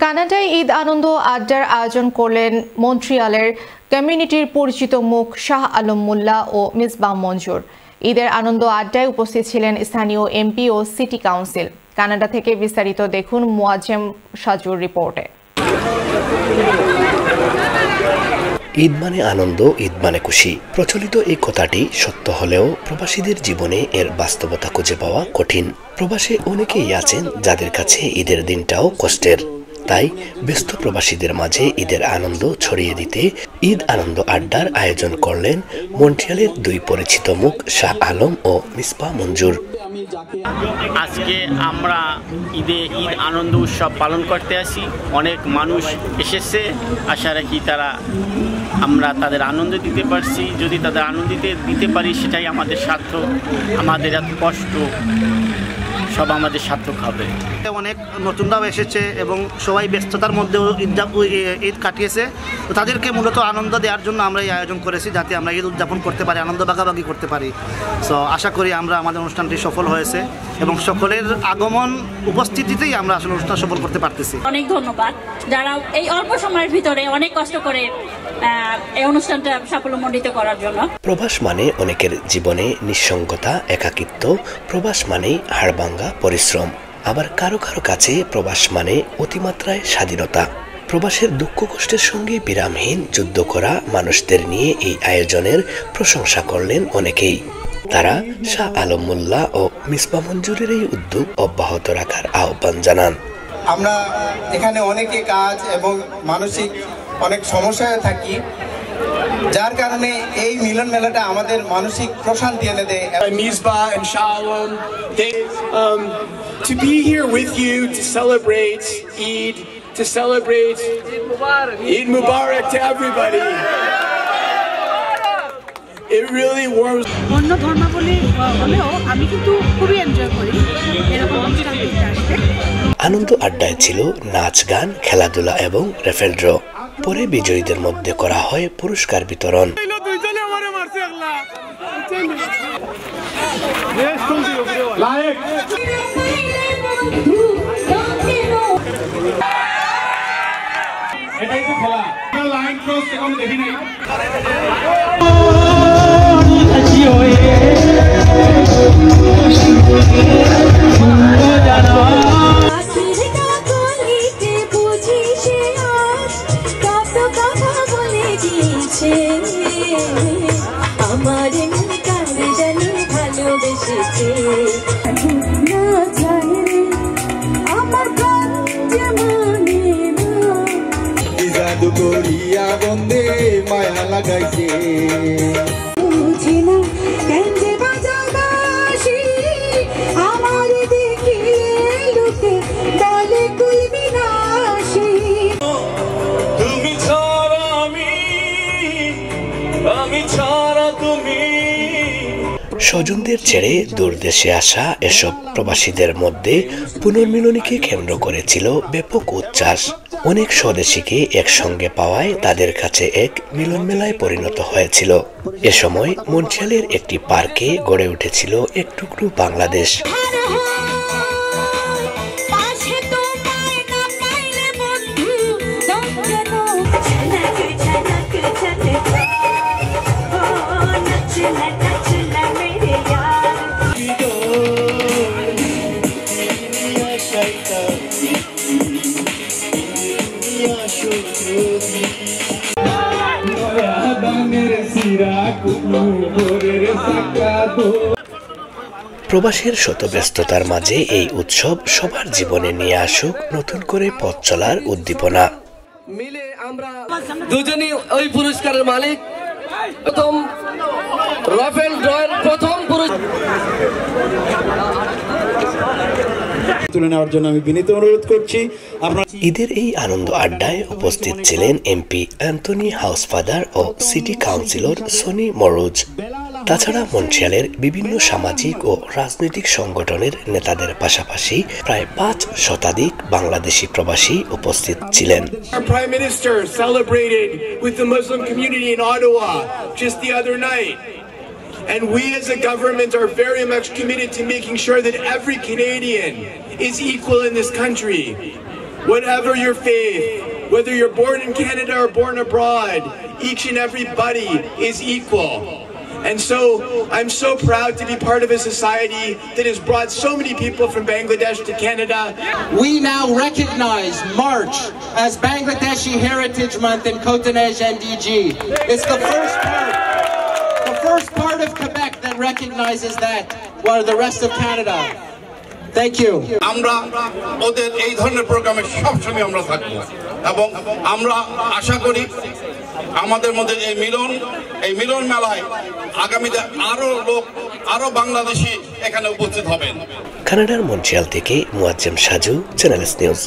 কানাডায় ঈদ আনন্দ আড্ডার আয়োজন করলেন মন্ট্রিয়ালের কমিউনিটির পরিচিত মুখ শাহ আলম মোল্লা ও মিসবাহ মঞ্জুর। ঈদের আনন্দ আড্ডায় উপস্থিত ছিলেন স্থানীয় এমপি ও সিটি কাউন্সিল। কানাডা থেকে বিস্তারিত দেখুন মুয়াজ্জেম সাজুর রিপোর্টে। ঈদ মানে আনন্দ, ঈদ মানে খুশি। প্রচলিত এই কথাটি সত্য হলেও প্রবাসীদের জীবনে এর বাস্তবতা খুঁজে পাওয়া কঠিন। প্রবাসে অনেকেই আছেন যাদের কাছে ঈদের দিনটাও কষ্টের। তাই ব্যস্ত প্রবাসীদের মাঝে ঈদের আনন্দ ছড়িয়ে দিতে ঈদ আনন্দ আড্ডার আয়োজন করলেন মন্ট্রিয়ালের দুই পরিচিত মুখ শাহ আলম ও মিসবাহ মঞ্জুর। আজকে আমরা ঈদ আনন্দ উৎসব পালন করতে আসি। অনেক মানুষ এসেছে, আশা রাখি আমরা তাদের আনন্দ দিতে পারছি। যদি তাদের আনন্দ দিতে পারি সেটাই আমাদের সার্থক। আমাদের এত কষ্ট সব আমাদের সার্থক হবে। অনেক নতুনরাও এসেছে এবং সবাই ব্যস্ততার মধ্যেও ঈদ কাটিয়েছে। তো তাদেরকে মূলত আনন্দ দেওয়ার জন্য আমরা এই আয়োজন করেছি, যাতে আমরা ঈদ উদযাপন করতে পারি, আনন্দ ভাগাভাগি করতে পারি। সো আশা করি আমাদের অনুষ্ঠানটি সফল হয়েছে এবং সকলের আগমন উপস্থিতিতেই আমরা আসলে অনুষ্ঠান সফল করতে পারতেছি। অনেক ধন্যবাদ যারা এই অল্প সময়ের ভিতরে অনেক কষ্ট করে এই অনুষ্ঠানটা সাফল্যমণ্ডিত করার জন্য। প্রবাস মানে অনেকের জীবনে নিঃসঙ্গতা, একাকিত্ব। প্রবাস মানে হাড়ভাঙ্গা পরিশ্রম। আবার কারো কারো কাছে প্রবাস মানে অতিমাত্রায় স্বাধীনতা। প্রবাসের দুঃখ কষ্টের সঙ্গে বিরামহীন যুদ্ধ করা মানুষদের নিয়ে এই আয়োজনের প্রশংসা করলেন অনেকেই। তারা শাহ আলম মোল্লা ও মিসবাহ মঞ্জুরের এই উদ্যোগ অব্যাহত রাখার আহ্বান জানান। আমরা এখানে অনেকে কাজ এবং মানসিক অনেক সমস্যায় থাকি, যার কারণে এই মিলন মেলাটা আমাদের মানসিক প্রশান্তি এনে দেয়। Misbah and Shah Alam, to be here with you to celebrate Eid, to celebrate Eid Mubarak to everybody. It really warms. অন্য ধর্মাবলী হলেও আমি কিন্তু খুবই এনজয় করি এরকম অনুষ্ঠান করতে আসতে। আনন্দ আড্ডায় ছিল নাচ, গান, খেলাধুলা এবং রেফেল ড্র। পরে বিজয়ীদের মধ্যে করা হয় পুরস্কার বিতরণ। আমার কাছে জানি ভালোবেসেছে না চাহে আমার প্রাণ যে মানে না জাদু করিয়া বন্দে মায়া লাগাইছে বুঝি না কেন যে বাজাবাসি আমার দেখি লোকে বলে কুল বিনাশী। তুমি ছাড়া আমি ছাড়া তুমি। স্বজনদের ছেড়ে দূর দেশে আসা এসব প্রবাসীদের মধ্যে পুনর্মিলনীকে কেন্দ্র করেছিল ব্যাপক উচ্ছ্বাস। অনেক স্বদেশীকে একসঙ্গে পাওয়ায় তাদের কাছে এক মিলন মেলায় পরিণত হয়েছিল। এ সময় মন্ট্রিয়ালের একটি পার্কে গড়ে উঠেছিল এক টুকরো বাংলাদেশ। প্রবাসের শত ব্যস্ততার মাঝে এই উৎসব সবার জীবনে নিয়ে আসুক নতুন করে পথ চলার উদ্দীপনা। মিলে আমরা দুজনই ওই পুরস্কারের মালিক। প্রথম রাফেল ড্রয়ের প্রথম তুলে নেওয়ার জন্য আমি বিনীত অনুরোধ করছি। ঈদের এই আনন্দ আড্ডায় উপস্থিত ছিলেন এমপি অ্যান্থনি হাউসফাদার ও সিটি কাউন্সিলর সনি মরুজ। তাছাড়া মন্ট্রিয়ালের বিভিন্ন সামাজিক ও রাজনৈতিক সংগঠনের নেতাদের পাশাপাশি প্রায় 5 শতাধিক বাংলাদেশি প্রবাসী উপস্থিত ছিলেন। Our Prime Minister celebrated with the Muslim community in Ottawa just the other night. And we as a government are very much committed to making sure that every Canadian is equal in this country. whatever your faith, whether you're born in Canada or born abroad, each and everybody is equal. And so I'm so proud to be part of a society that has brought so many people from Bangladesh to Canada. We now recognize March as Bangladeshi Heritage Month in Cotonej NDG. It's the first part of Quebec that recognizes that, while the rest of Canada. Thank you. আমরা ওদের এই ধরনের প্রোগ্রামে সবসময় আমরা থাকব এবং আমরা আশা করি আমাদের মধ্যে এই মিলন মেলায় আগামীতে আরো বাংলাদেশি এখানে উপস্থিত হবেন। কানাডার মন্ট্রিয়াল থেকে Muazzem Saju, channel S news.